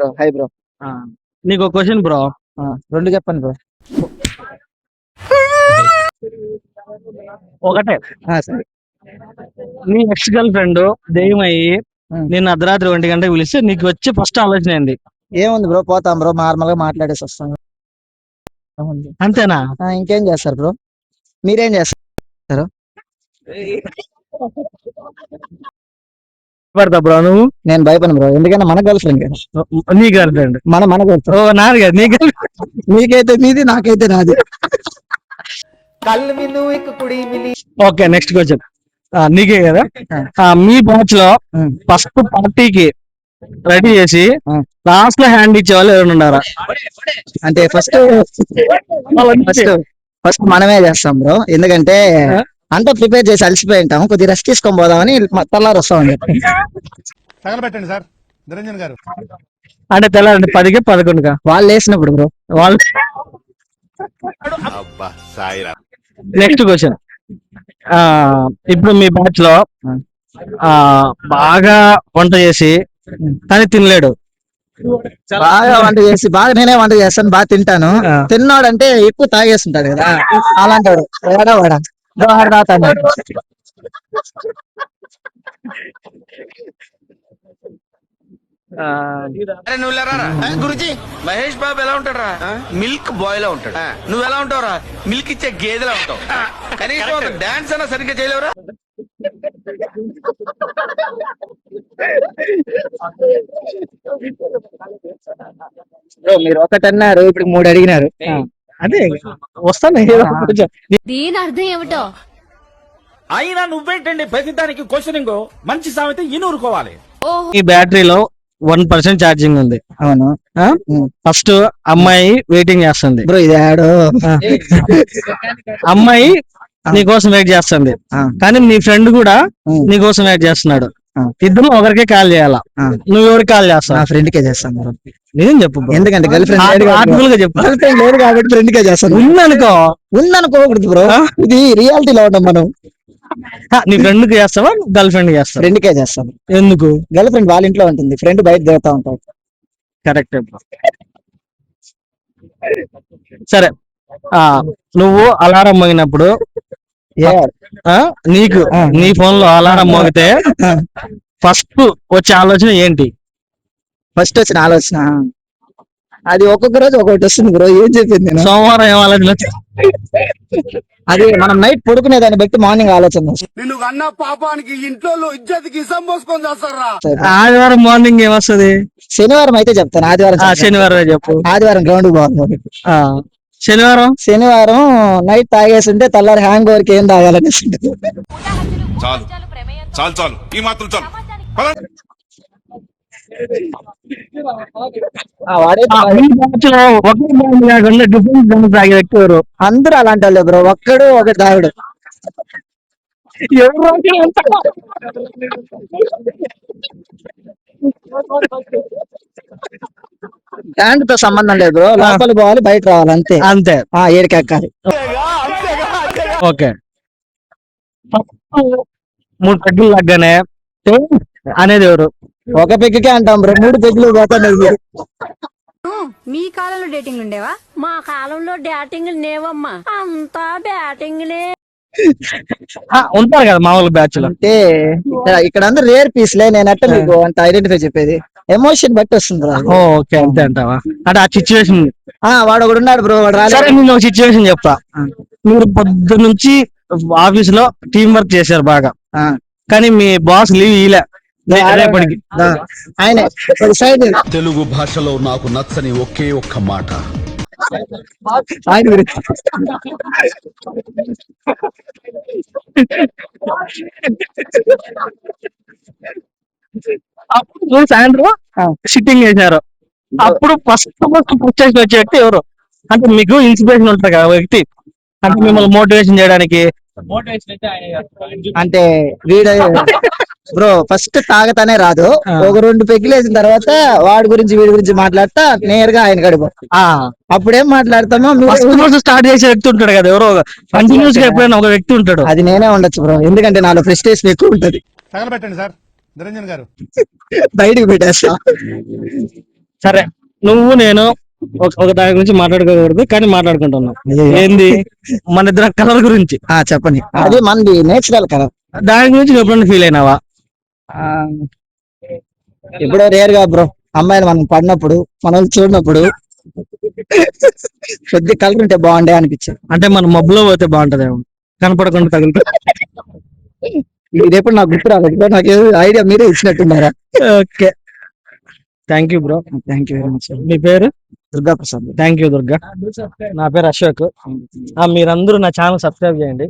Bro. Hi bro. ఆ, నీకు ఒక క్వశ్చన్ బ్రో. రెండు చెప్పండి బ్రో. ఒకటే, సరే. నీ ఎక్స్ గర్ల్ ఫ్రెండ్ దెయ్యం అయ్యి ఉమ్. నేను అర్ధరాత్రి 1 గంటకు పిలిస్తే నీకు వచ్చే ఫస్ట్ ఆలోచన ఏంది? ఏముంది బ్రో, పోతాం బ్రో, నార్మల్ గా మాట్లాడేసి వస్తాం. ఏముంది? అంతేనా? ఇంకేం చేస్తారు బ్రో? మీరేం చేస్తారు? పడతా బ్రో నువ్వు? నేను భయపడను బ్రో, ఎందుకంటే మన గర్ల్ ఫ్రెండ్ కదా. నీ గర్ల్ ఫ్రెండ్? మన గర్ల్ ఓ ఫ్రెండ్. నాది కదా, నీ గర్ల్. మీకైతే మీది, నాకైతే నాది. ఓకే, నెక్స్ట్ క్వశ్చన్ నీకే కదా. మీ బ్యాచ్ లో ఫస్ట్ పార్టీకి రెడీ చేసి లాస్ట్ లో హ్యాండ్ ఇచ్చే వాళ్ళు ఎవరు ఉన్నారా? అంటే ఫస్ట్ ఫస్ట్ మనమే చేస్తాం బ్రో, ఎందుకంటే అంతా ప్రిపేర్ చేసి అలసిపోయి ఉంటాం, కొద్దిగా రెస్ట్ తీసుకొని పోదామని తెల్లారు వస్తామని చెప్పి. తగలబెట్టండి సార్ నిరంజన్ గారు. అంటే తెల్లారండి 10కి 11కా వాళ్ళు వేసినప్పుడు బ్రో. వాళ్ళు. నెక్స్ట్ క్వశ్చన్, ఇప్పుడు మీ బ్యాచ్ లో బాగా వంట చేసి కానీ తినలేడు, బాగా వంట చేసి, నేనే వంట చేస్తాను, బాగా తింటాను, తిన్నాడు అంటే ఎక్కువ తాగేస్తుంటాడు కదా, అలాంటి వాడు వాడా తాగుతాడు. గురుజీ మహేష్ బాబు ఎలా ఉంటారా? మిల్క్ బాయ్ లా ఉంటాడు. నువ్వు ఎలా ఉంటావురా? మిల్క్ ఇచ్చే గేదెలా ఉంటావు. కనీసం ఒక డాన్స్ అన్నా సరిగ్గా చేయలేవురా? మీరు ఒకటి అన్నారు, ఇప్పుడు 3 అడిగినారు. అదే వస్తాను. దీని అర్థం ఏమిటో అయినా నువ్వేంటండి ప్రతిదానికి క్వశ్చనింగ్? మంచి సామెత ఇనూరుకోవాలి. ఈ బ్యాటరీలో 1% ఛార్జింగ్ ఉంది. అవును. ఫస్ట్ అమ్మాయి వెయిటింగ్ చేస్తుంది బ్రో, ఇది యాడో. అమ్మాయి నీకోసం వెయిట్ చేస్తుంది, కానీ నీ ఫ్రెండ్ కూడా నీకోసం వెయిట్ చేస్తున్నాడు. ఇద్దరు ఒకరికే కాల్ చేయాలా, నువ్వు ఎవరికి కాల్ చేస్తావు? నా ఫ్రెండ్ కే చేస్తాను బ్రో. నిజం చెప్పు, ఎందుకంటే గర్ల్ ఫ్రెండ్ చెప్పు. గర్ల్ ఫ్రెండ్ లేదు కాబట్టి ఫ్రెండ్ కే చేస్తాను. ఉందనుకోకూడదు బ్రో, ఇది రియాలిటీలో ఉంటాం మనం. నీ ఫ్రెండ్ కి చేస్తావా, గర్ల్ ఫ్రెండ్ కి చేస్తావా? ఫ్రెండ్ కే చేస్తాను. ఎందుకు? గర్ల్ ఫ్రెండ్ వాళ్ళ ఇంట్లో ఉంటుంది, ఫ్రెండ్ బయట తిరుగుతా ఉంటాడు. కరెక్ట్. సరే, నువ్వు అలారం మోగినప్పుడు నీకు నీ ఫోన్ లో అలారం మోగితే ఫస్ట్ వచ్చే ఆలోచన ఏంటి? ఫస్ట్ వచ్చిన ఆలోచన అది ఒక్కొక్క రోజు ఒక్కొక్కటి వస్తుంది బ్రో. ఏం చెప్పింది నేను? సోమవారం ఏం ఆలోచన? అది మనం నైట్ పడుకునే దాన్ని బట్టి మార్నింగ్ ఆలోచన. నిన్ను అన్న పాపానికి ఇంట్లో ఇజ్జతికి ఇసం పోసుకొని చేస్తారా? ఆదివారం మార్నింగ్ ఏమొస్తుంది? శనివారం అయితే చెప్తాను. ఆదివారం శనివారం చెప్పు. ఆదివారం గ్రౌండ్ బాగుంది. శనివారం నైట్ తాగేస్తుంటే తెల్లారి హ్యాంగ్ ఓవర్కి ఏం తాగాలని. చాలు చాలు చాలు, ఈ మాత్రం చాలు. అందరూ అలాంటి వాళ్ళే బ్రో, ఒక్కడు ఒకటి తాగుడు. ప్యాంట్ తో సంబంధం లేదు బ్రో, లోపల పోవాలి బయట రావాలి అంతే. అంతే, ఏడికి ఎక్కాలి. ఓకే, 3 పెగ్గులు తగ్గనే అనేది ఎవరు? ఒక పెగ్గుకే అంటాం బ్రో, 3 పెగ్గులు పోతాను. మీ కాలంలో డేటింగ్ ఉండేవా? మా కాలంలో డేటింగ్ లేవమ్మా, అంతా బ్యాటింగ్లే. ఉంటారు కదా మామూలు బ్యాచ్ లో. అంటే ఇక్కడ అందరూ రేర్ పీస్లే, నేను అట్ట మీకు అంత ఐడెంటిఫై చెప్పేది ఎమోషన్ బట్టి వస్తుంది. ఓకే, అంతే అంటావా? అంటే ఆ సిచ్యువేషన్. వాడు ఒకడు ఉన్నాడు బ్రో, వాడు రాలేదు. సరే, నేను ఒక సిచ్యువేషన్ చెప్తా. మీరు పొద్దు నుంచి ఆఫీస్ లో టీం వర్క్ చేశారు బాగా, కానీ మీ బాస్ లీవ్ ఇలే రేపటికి. ఆయన తెలుగు భాషలో నాకు నచ్చని ఒకే ఒక్క మాట, ఆయన గురించి. అప్పుడు సాయంత్రం సిట్టింగ్ చేశారు, అప్పుడు ఫస్ట్ వచ్చే వ్యక్తి ఎవరు? అంటే మీకు ఇన్స్పిరేషన్ ఉంటుంది కదా వ్యక్తి, అంటే మిమ్మల్ని మోటివేషన్ చేయడానికి. అంటే వీడు బ్రో ఫస్ట్ తాగతానే రాదు, ఒక 2 పెగ్గులు వేసిన తర్వాత వాడి గురించి వీడి గురించి మాట్లాడతా నేరుగా ఆయన గడిపో. అప్పుడేం మాట్లాడతామో, స్టార్ట్ చేసే వ్యక్తి ఉంటాడు కదా ఎవరో, కంటిన్యూస్ గా ఎప్పుడైనా ఒక వ్యక్తి ఉంటాడు. అది నేనే ఉండొచ్చు బ్రో, ఎందుకంటే నాలో ఫ్రస్ట్రేషన్ ఎక్కువ ఉంటది. తగలబెట్టండి సార్ నిరంజన్ గారు. బయటకు పెట్టేస్తా. సరే నువ్వు నేను ఒక దాని గురించి మాట్లాడుకోకూడదు కానీ మాట్లాడుకుంటున్నాం. ఏంది మన ఇద్దరు కలర్ గురించి. చెప్పండి. అది మనది నేచురల్ కదా. దాని గురించి నువ్వు ఎప్పుడైనా ఫీల్ అయినావా? ఎప్పుడో రేర్ గా బ్రో, అమ్మాయిలు మనం పడినప్పుడు మనం చూడనప్పుడు కొద్ది కలర్ ఉంటే బాగుండే అనిపించింది. అంటే మన మబ్బులో పోతే బాగుంటదేమో, కనపడకుండా తగులుతా. ఇది ఎప్పుడు నాకు గుర్తు రాలేదు, నాకు ఐడియా మీరే ఇచ్చినట్టున్నారా? Okay, thank you bro. Thank you very much. మీ పేరు? దుర్గా ప్రసాద్. Thank you Durga. నా పేరు అశోక్. మీరందరూ నా ఛానల్ సబ్స్క్రైబ్ చేయండి.